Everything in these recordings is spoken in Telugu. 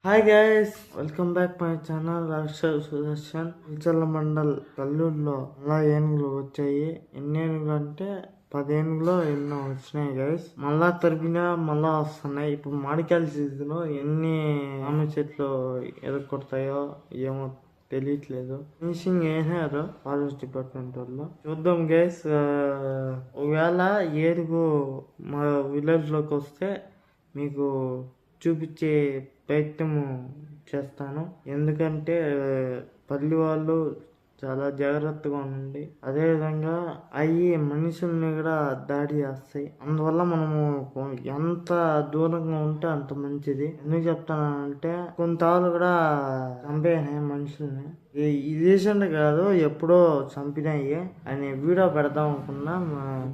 Hi guys, welcome back my channel Akshar Sudarshan. Ulchala mandal కల్లూరులో అలా ఏనుగులు వచ్చాయి. ఎన్ని ఏనుగులు అంటే 10 ఏనుగులో ఎన్నో వచ్చినాయి గైస్. మళ్ళా తరిపినా మళ్ళా వస్తున్నాయి. ఇప్పుడు మామిడికాయల సీజన్, ఎన్ని మామిడి చెట్లు ఎదుర్కొడతాయో ఏమో తెలియట్లేదు. ఫినిషింగ్ వేసారు ఫారెస్ట్ డిపార్ట్మెంట్ వాళ్ళు. చూద్దాం గైస్. ఒకవేళ ఏనుగు మా విలేజ్ లోకి వస్తే మీకు చూపించే ప్రయత్నము చేస్తాను. ఎందుకంటే పల్లి వాళ్ళు చాలా జాగ్రత్తగా ఉండండి. అదేవిధంగా అవి మనుషుల్ని కూడా దాడి చేస్తాయి. అందువల్ల మనము ఎంత దూరంగా ఉంటే అంత మంచిది. ఎందుకు చెప్తానంటే కొంతవాళ్ళు కూడా చంపేనాయి మనుషుల్ని. ఇది రీసెంట్ కాదు, ఎప్పుడో చంపినాయి అని వీడియో పెడదాం అనుకున్నా.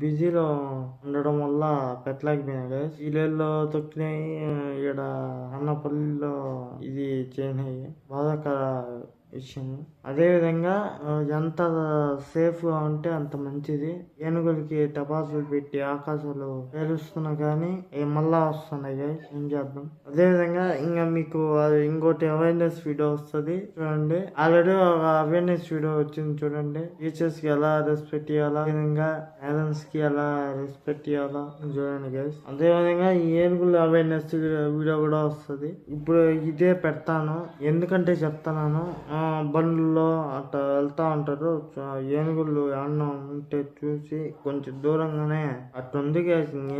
బిజీలో ఉండడం వల్ల పెట్టలేకపోయినా కదా. ఇళ్ళల్లో తొక్కినాయి, ఈడ అన్నపల్లిలో ఇది చేయనాయి. బాధాకర విషయం. అదేవిధంగా ఎంత సేఫ్ గా ఉంటే అంత మంచిది. ఏనుగులకి టపాసులు పెట్టి ఆకాశాలు పేలుస్తున్నా కానీ మళ్ళా వస్తున్నాయి గైస్. ఏం చేద్దాం. అదేవిధంగా ఇంకా మీకు ఇంకోటి అవేర్నెస్ వీడియో వస్తుంది చూడండి. ఆల్రెడీ ఒక అవేర్నెస్ వీడియో వచ్చింది చూడండి. టీచర్స్ కి ఎలా రెస్పెక్ట్ ఇవ్వాలా, అదేవిధంగా పేరెంట్స్ కి ఎలా రెస్పెక్ట్ ఇవ్వాలా చూడండి గైస్. అదేవిధంగా ఈ ఏనుగుల అవేర్నెస్ వీడియో కూడా వస్తుంది. ఇప్పుడు ఇదే పెడతాను, ఎందుకంటే చెప్తాను. బండ్లలో అట్లా వెళ్తా ఉంటారు. ఏనుగులు ఏమన్నా ఉంటే చూసి కొంచెం దూరంగానే అట్లుంది.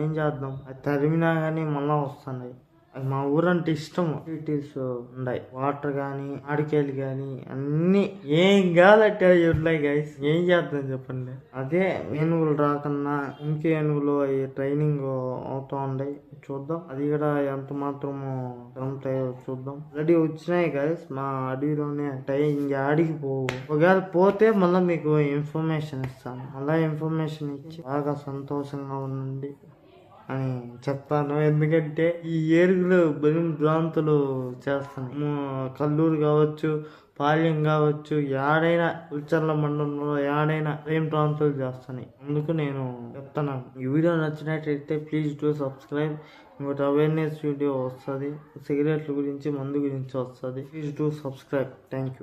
ఏం చేద్దాం, అది తరిమినా గానీ మళ్ళా వస్తున్నాయి. అది మా ఊరంటే ఇష్టం. యాక్టివిటీస్ ఉన్నాయి, వాటర్ గానీ ఆడికాయలు గానీ అన్ని ఏం కావాలంటే అవి ఉన్నాయి గైస్. ఏం చేద్దాం చెప్పండి. అదే ఏనుగులు రాకన్నా ఇంకే ఏనుగులు అవి ట్రైనింగ్ అవుతా ఉన్నాయి. చూద్దాం అది కూడా ఎంత మాత్రము తరుగుతాయో చూద్దాం. రెడీ వచ్చినాయి గైస్ మా అడవిలోనే. ఇంకా అడిగి పోవు. ఒకవేళ పోతే మళ్ళీ మీకు ఇన్ఫర్మేషన్ ఇస్తాను. మళ్ళీ ఇన్ఫర్మేషన్ ఇచ్చి బాగా సంతోషంగా ఉండండి అని చెప్తాను. ఎందుకంటే ఈ ఏనుగులు బలిం భ్రాంతులు చేస్తాను. కల్లూరు కావచ్చు, పాల్యం కావచ్చు, ఏడైనా ఉల్చర్ల మండలంలో ఏడైనా ఏం భ్రాంతులు చేస్తాయి. అందుకు నేను చెప్తున్నాను. ఈ వీడియో నచ్చినట్లయితే ప్లీజ్ డూ సబ్స్క్రైబ్. ఇంకోటి అవేర్నెస్ వీడియో వస్తుంది, సిగరెట్ల గురించి, మందు గురించి వస్తుంది. Please do subscribe. Thank you.